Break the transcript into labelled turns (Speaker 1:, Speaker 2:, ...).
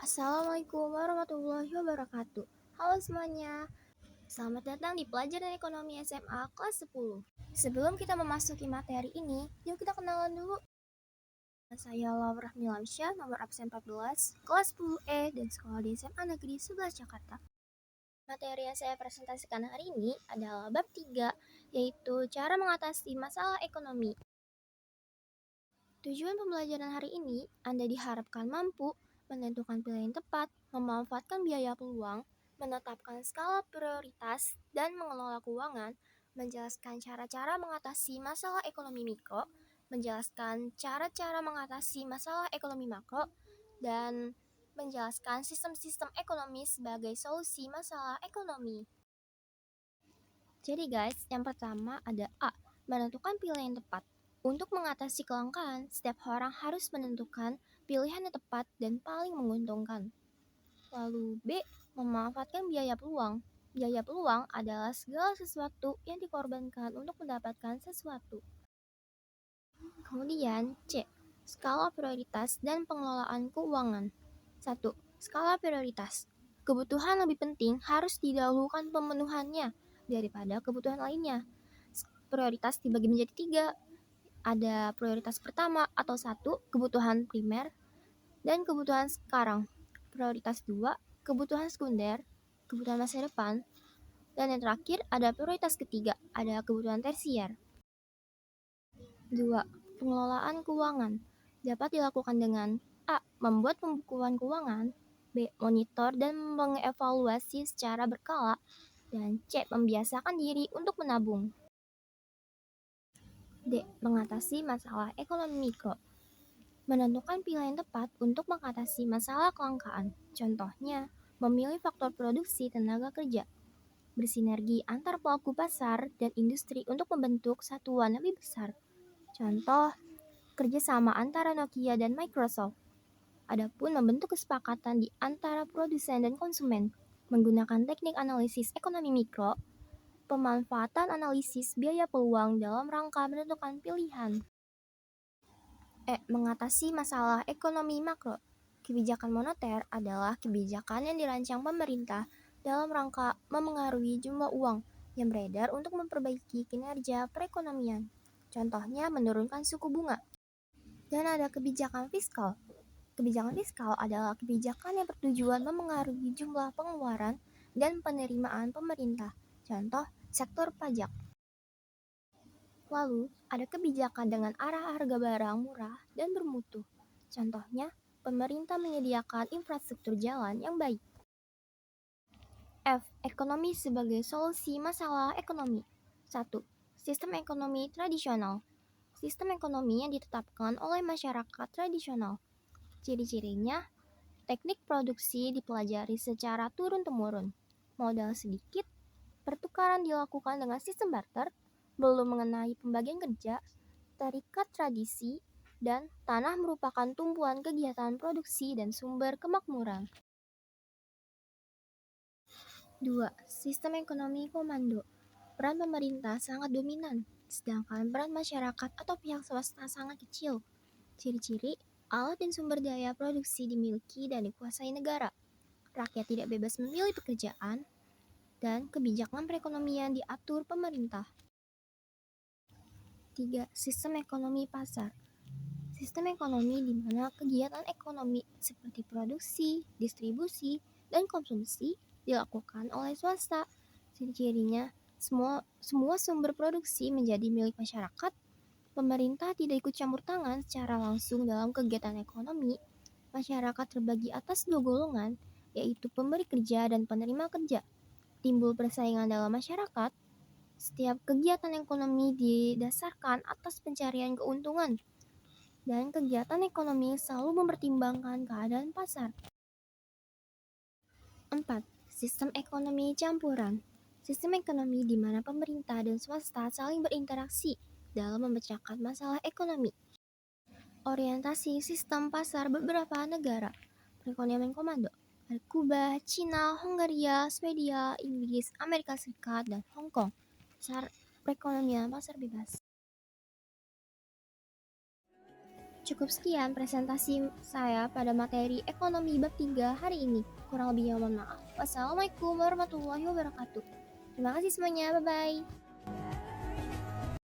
Speaker 1: Assalamualaikum warahmatullahi wabarakatuh. Halo semuanya, selamat datang di pelajaran ekonomi SMA kelas 10. Sebelum kita memasuki materi ini, yuk kita kenalan dulu. Saya Laura Milamsyah, nomor absen 14, kelas 10E dan sekolah di SMA Negeri 11 Jakarta. Materi yang saya presentasikan hari ini adalah bab 3, yaitu cara mengatasi masalah ekonomi. Tujuan pembelajaran hari ini, Anda diharapkan mampu menentukan pilihan tepat, memanfaatkan biaya peluang, menetapkan skala prioritas, dan mengelola keuangan, menjelaskan cara-cara mengatasi masalah ekonomi mikro, menjelaskan cara-cara mengatasi masalah ekonomi makro, dan menjelaskan sistem-sistem ekonomi sebagai solusi masalah ekonomi. Jadi guys, yang pertama ada A, menentukan pilihan yang tepat. Untuk mengatasi kelangkaan, setiap orang harus menentukan pilihan yang tepat dan paling menguntungkan. Lalu B, memanfaatkan biaya peluang. Biaya peluang adalah segala sesuatu yang dikorbankan untuk mendapatkan sesuatu. Kemudian C, skala prioritas dan pengelolaan keuangan. 1. Skala prioritas. Kebutuhan lebih penting harus didahulukan pemenuhannya daripada kebutuhan lainnya. Prioritas dibagi menjadi 3. Ada prioritas pertama atau 1, kebutuhan primer, dan kebutuhan sekarang. Prioritas 2, kebutuhan sekunder, kebutuhan masa depan. Dan yang terakhir ada prioritas ketiga, ada kebutuhan tersier. 2. Pengelolaan keuangan dapat dilakukan dengan A. Membuat pembukuan keuangan, B. Monitor dan mengevaluasi secara berkala, dan C. Membiasakan diri untuk menabung. D. Mengatasi masalah ekonomi mikro. Menentukan pilihan tepat untuk mengatasi masalah kelangkaan. Contohnya, memilih faktor produksi tenaga kerja. Bersinergi antar pelaku pasar dan industri untuk membentuk satuan lebih besar. Contoh, kerjasama antara Nokia dan Microsoft. Adapun membentuk kesepakatan di antara produsen dan konsumen. Menggunakan teknik analisis ekonomi mikro, pemanfaatan analisis biaya peluang dalam rangka menentukan pilihan. Mengatasi masalah ekonomi makro. Kebijakan moneter adalah kebijakan yang dirancang pemerintah dalam rangka memengaruhi jumlah uang yang beredar untuk memperbaiki kinerja perekonomian. Contohnya menurunkan suku bunga. Dan ada kebijakan fiskal. Kebijakan fiskal adalah kebijakan yang bertujuan memengaruhi jumlah pengeluaran dan penerimaan pemerintah. Contoh, sektor pajak. Lalu, ada kebijakan dengan arah harga barang murah dan bermutu. Contohnya, pemerintah menyediakan infrastruktur jalan yang baik. F. Ekonomi sebagai solusi masalah ekonomi. 1. Sistem ekonomi tradisional. Sistem ekonomi yang ditetapkan oleh masyarakat tradisional. Ciri-cirinya, teknik produksi dipelajari secara turun-temurun. Modal sedikit, pertukaran dilakukan dengan sistem barter, belum mengenai pembagian kerja, terikat tradisi, dan tanah merupakan tumpuan kegiatan produksi dan sumber kemakmuran. 2. Sistem ekonomi komando. Peran pemerintah sangat dominan, sedangkan peran masyarakat atau pihak swasta sangat kecil. Ciri-ciri, alat dan sumber daya produksi dimiliki dan dikuasai negara. Rakyat tidak bebas memilih pekerjaan, dan kebijakan perekonomian diatur pemerintah. 3. Sistem ekonomi pasar. Sistem ekonomi di mana kegiatan ekonomi seperti produksi, distribusi, dan konsumsi dilakukan oleh swasta. Ciri-cirinya, semua sumber produksi menjadi milik masyarakat. Pemerintah tidak ikut campur tangan secara langsung dalam kegiatan ekonomi. Masyarakat terbagi atas 2 golongan, yaitu pemberi kerja dan penerima kerja. Timbul persaingan dalam masyarakat. Setiap kegiatan ekonomi didasarkan atas pencarian keuntungan, dan kegiatan ekonomi selalu mempertimbangkan keadaan pasar. 4. Sistem ekonomi campuran. Sistem ekonomi di mana pemerintah dan swasta saling berinteraksi dalam memecahkan masalah ekonomi. Orientasi sistem pasar beberapa negara. Perekonomian komando. Kuba, Cina, Hongaria, Swedia, Inggris, Amerika Serikat, dan Hong Kong. Perekonomian pasar bebas. Cukup sekian presentasi saya pada materi ekonomi bab 3 hari ini. Kurang lebihnya mohon maaf. Wassalamualaikum warahmatullahi wabarakatuh. Terima kasih semuanya, bye-bye.